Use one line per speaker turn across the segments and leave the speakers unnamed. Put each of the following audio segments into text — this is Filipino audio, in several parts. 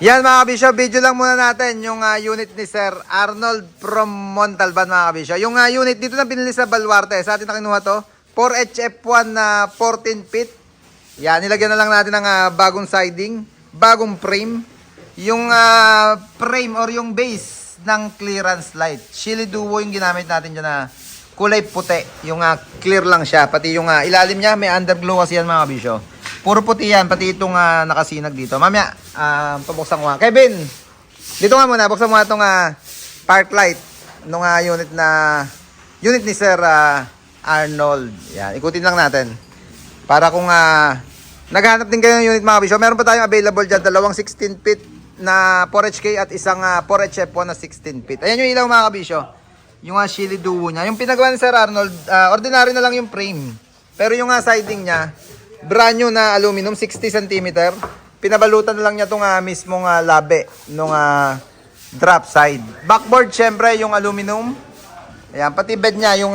Yan mga kabisyo, video lang muna natin yung unit ni Sir Arnold from Montalban mga kabisyo. Yung unit dito na binili sa Baluarte, sa atin na kinuha to, 4HF1 na 14 feet. Yan, nilagyan na lang natin ng bagong siding, bagong frame. Yung frame or yung base ng clearance light. Chili Duo yung ginamit natin dyan na kulay puti. Yung clear lang siya, pati yung ilalim niya may underglow kasi yan mga kabisyo. Puro puti yan, pati itong nakasinag dito. Mamaya, pabuksan ko nga. Kevin, dito nga muna, buksan mo nga itong park light nung unit ni Sir Arnold. Yan, ikutin lang natin. Para kung naghahanap din kayo ng unit mga kabisyo, meron pa tayong available dyan, dalawang 16 feet na 4HK at isang 4HF1 na 16 feet. Ayan yung ilaw mga kabisyo. Yung Chili Duo niya. Yung pinagawa ni Sir Arnold, ordinary na lang yung frame. Pero yung siding niya, brand new na aluminum, 60 cm. Pinabalutan na lang niya itong mismong labe nung drop side. Backboard, syempre, yung aluminum. Ayan, pati bed niya, yung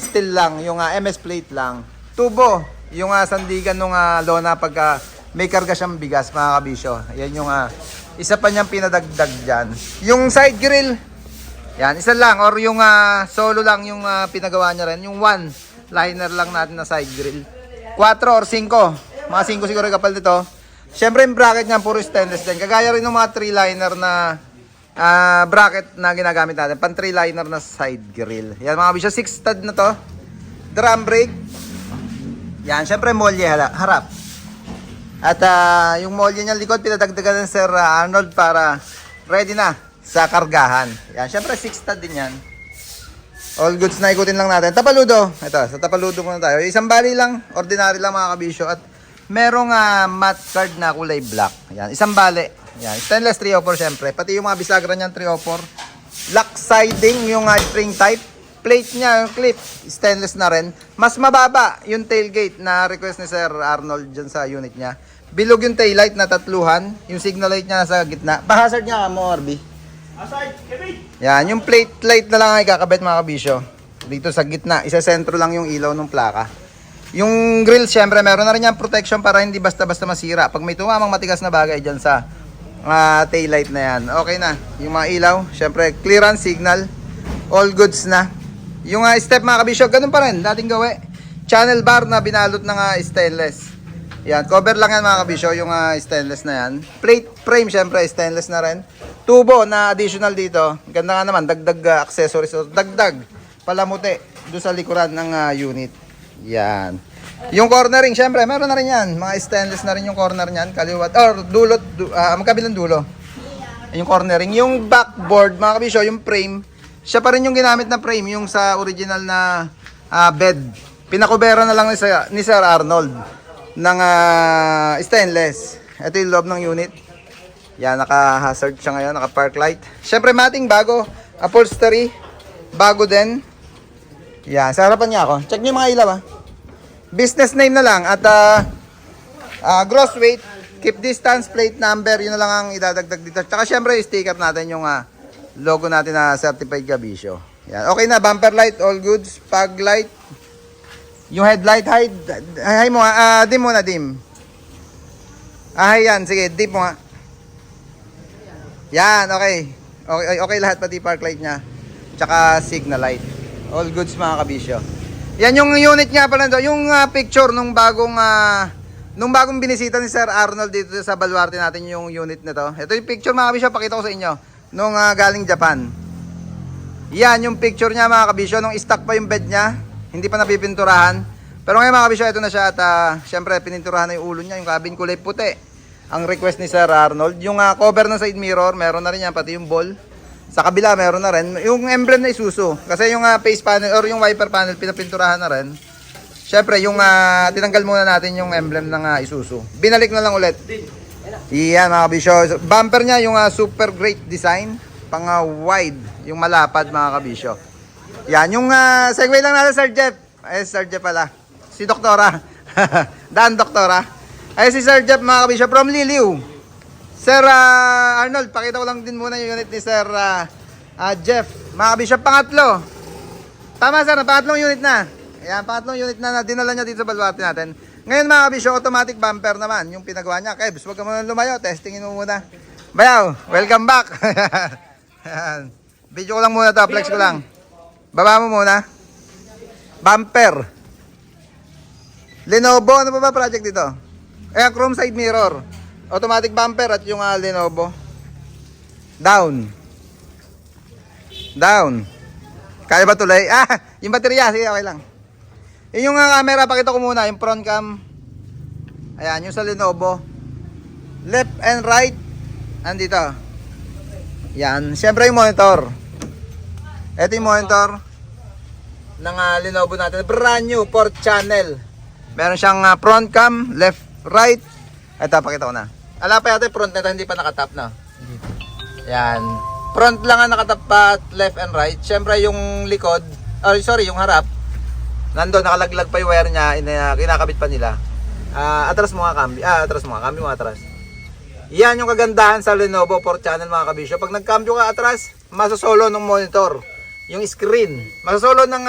steel lang, yung MS plate lang. Tubo, yung sandigan nung lona pagka may karga siyang bigas, mga kabisyo. Ayan yung isa pa niyang pinadagdag dyan. Yung side grill, yan, isa lang. Or yung solo lang yung pinagawa niya rin. Yung one liner lang natin na side grill. 4 or 5. Mga 5 siguro kapal nito. Siyempre yung bracket niya puro stainless din. Kagaya rin ng mga 3-liner na bracket na ginagamit natin. Pan 3-liner na side grill. Yan mga bisyo. 6 stud na to. Drum brake. Yan. Siyempre molye harap. At yung molye niya likod pinadagdagan ng Sir Arnold para ready na sa kargahan. Yan. Siyempre 6 stud din yan. All goods na ikutin lang natin. Tapaludo. Ito, sa tapaludo muna tayo. Isang bali lang, ordinary lang mga kabisyo. At merong matte card na kulay black. Yan, isang bali. Yan, stainless 304 syempre. Pati yung mga bisagra niyan 304. Lock siding, yung spring type. Plate niya, yung clip, stainless na rin. Mas mababa yung tailgate na request ni Sir Arnold dyan sa unit niya. Bilog yung taillight na tatluhan. Yung signal light niya nasa gitna. Pa-hazard niya ka mo, Orby. Yan, yung plate light na lang ay kakabit mga kabisyo. Dito sa gitna, isa sentro lang yung ilaw ng plaka. Yung grill, syempre, meron na rin yung protection para hindi basta-basta masira. Pag may tumamang matigas na bagay dyan sa tail light na yan, okay na. Yung mga ilaw, syempre, clearance signal, all goods na. Yung step mga kabisyo, ganun pa rin, dating gawi. Channel bar na binalot ng stainless. Yan, cover lang yan mga kabisyo, yung stainless na yan. Plate frame, syempre, stainless na rin. Tubo na additional dito. Ganda nga naman, dagdag accessories. Dagdag palamuti doon sa likuran ng unit. Yan. Yung cornering, syempre, meron na rin yan. Mga stainless na rin yung corner niyan. Kaliwat, or dulot, magkabilang dulo. Yung cornering. Yung backboard, mga kabisyo, yung frame, siya pa rin yung ginamit na frame. Yung sa original na bed. Pinakubera na lang ni Sir Arnold ng stainless. Ito yung loob ng unit. Yan, naka-hazard siya ngayon, naka-park light. Siyempre, mating bago. Upholstery, bago din. Yan, sa harapan niya ako. Check niyo mga ilaw Business name na lang. At gross weight, keep distance, plate number, yun na lang ang idadagdag dito. Tsaka siyempre, sticker natin yung logo natin na certified Gabisyo. Yan, okay na, bumper light, all goods. Fog light. Yung headlight, high mo dim mo na, dim. Yan, sige, dim mo nga. Yan, okay. Okay lahat, pati park light niya. Tsaka signal light. All goods mga kabisyo. Yan yung unit niya pala doon. Yung picture nung bagong binisita ni Sir Arnold dito sa Baluarte natin yung unit na to. Ito yung picture mga kabisyo, pakita ko sa inyo. Nung galing Japan. Yan yung picture niya mga kabisyo. Nung stock pa yung bed niya. Hindi pa napipinturahan. Pero ngayon mga kabisyo, ito na siya. At syempre pininturahan na yung ulo niya. Yung cabin kulay puti. Ang request ni Sir Arnold. Yung cover ng side mirror, meron na rin yan. Pati yung ball. Sa kabila, meron na rin. Yung emblem na Isuzu. Kasi yung face panel or yung wiper panel, pinapinturahan na rin. Siyempre, yung tinanggal muna natin yung emblem ng Isuzu. Binalik na lang ulit. Iyan mga kabisyo. Bumper niya, yung super great design. Pang wide. Yung malapad mga kabisyo. Yan, yung segue lang natin, Sir Jeff. Sir Jeff pala. Si Doktora. Dan Doktora. Si Sir Jeff mga kabisyo from Liliw. Sir Arnold, pakita ko lang din muna yung unit ni Sir Jeff. Mga kabisyo, pangatlo. Tama sir, pangatlong unit na. Ayan, pangatlong unit na dinala niya dito sa Baluarte natin. Ngayon mga kabisyo, automatic bumper naman yung pinagawa niya. Kebs, huwag ka muna lumayo, testingin mo muna. Bayaw, welcome back. Ayan. Video ko lang muna to, flex ko lang. Baba mo muna. Bumper. Lenovo, ano pa ba project dito? Chrome side mirror. Automatic bumper at yung Lenovo. Down. Down. Kaya ba tuloy? Yung baterya, sige, okay lang. Yun yung camera, pakita ko muna, yung front cam. Ayan, yung sa Lenovo. Left and right. Andito. Yan. Siyempre yung monitor. Ito yung monitor ng Lenovo natin. Brand new, 4 channel. Meron siyang front cam, left, right. Ito, pakita ko na. Ala pa yata yung front nito, hindi pa nakatap na. Yan. Front lang ang nakatap pa, left and right. Siyempre yung likod, yung harap. Nandun, nakalaglag pa yung wire niya, kinakabit pa nila. Atras mo nga cambio. Atras mo nga, cambio mo atras. Yan yung kagandahan sa Lenovo 4 channel mga kabisyo. Pag nag-cambio ka atras, masasolo ng monitor. Yung screen. Masasolo ng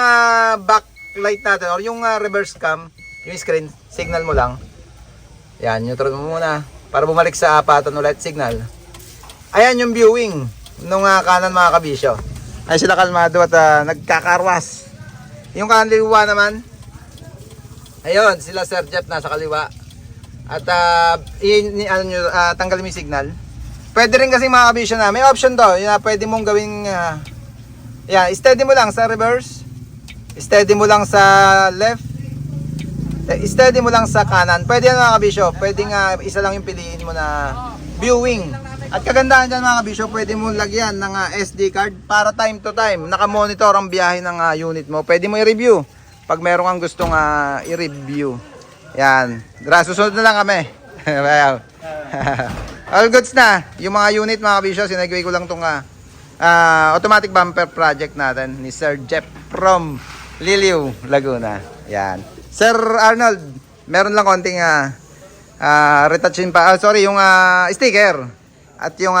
backlight natin or yung reverse cam. Yung screen, signal mo lang. Yan, neutral mo muna. Para bumalik sa apatan ulit signal. Ayan yung viewing nung kanan mga kabisyo. Ay sila kalmado at nagkakarwas. Yung kaliwa naman, ayun, sila Sir Jeff nasa kaliwa. At tanggalin mo yung signal. Pwede rin kasi mga kabisyo na, may option to. Yun, pwede mong gawing, steady mo lang sa reverse. Steady mo lang sa left. Steady mo lang sa kanan. Pwede yan mga kabisyo. Pwede nga, isa lang yung piliin mo na viewing. At kagandahan dyan mga kabisyo, pwede mo lagyan ng SD card para time to time. Nakamonitor ang biyahe ng unit mo. Pwede mo i-review pag meron kang gustong i-review. Yan. Susunod na lang kami. All goods na. Yung mga unit mga kabisyo, sinagway ko lang itong automatic bumper project natin ni Sir Jeff from Liliw, Laguna. Yan. Sir Arnold, meron lang konting retouchin pa. Yung sticker. At yung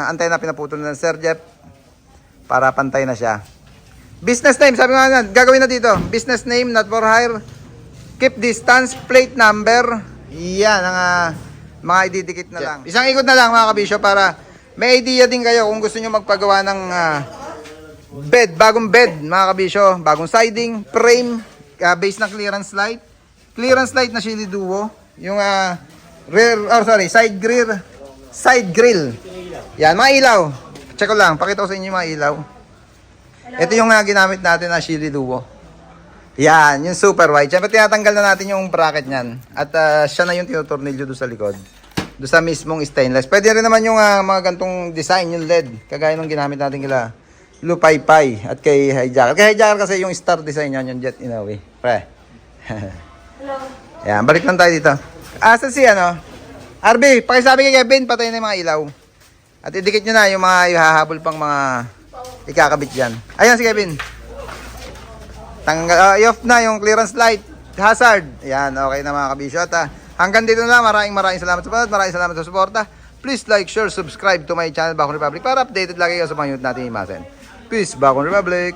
antena pinaputol ng Sir Jeff para pantay na siya. Business name, sabi nga gagawin na dito. Business name, not for hire. Keep distance, plate number. Yan ang mga ididikit na lang. Isang ikot na lang mga kabisyo para may idea din kayo kung gusto nyo magpagawa ng bed, bagong bed mga kabisyo. Bagong siding, frame, base na clearance light. Clearance light na Shili Duo. Yung side grill. Yan, mga ilaw. Check ko lang, pakita ko sa inyo yung mga ilaw. Ito yung ginamit natin na Shili Duo. Yan, yung super wide. Siyempre tinatanggal na natin yung bracket niyan. At siya na yung tinutornilyo doon sa likod. Doon sa mismong stainless. Pwede rin naman yung mga gantong design, yung LED. Kagaya nung ginamit natin kila Lupaypay at kay Hijacker. Kay Hijacker kasi yung star design yan, yung jet inawi. Pre.
Hello.
Yan, balik lang tayo dito. Asa si RB, pakisabi kay Kevin, patayin na yung mga ilaw. At idikit nyo na yung mga ihahabol pang mga ikakabit dyan. Ayan si Kevin. I-off na yung clearance light, hazard. Yan, okay na mga kabisyo. At hanggang dito na, maraming salamat sa panood, maraming salamat sa suporta. Please like, share, subscribe to my channel, Bakong Republic, para updated lagi kayo sa mga unit natin imasen. Peace, Bakong Republic.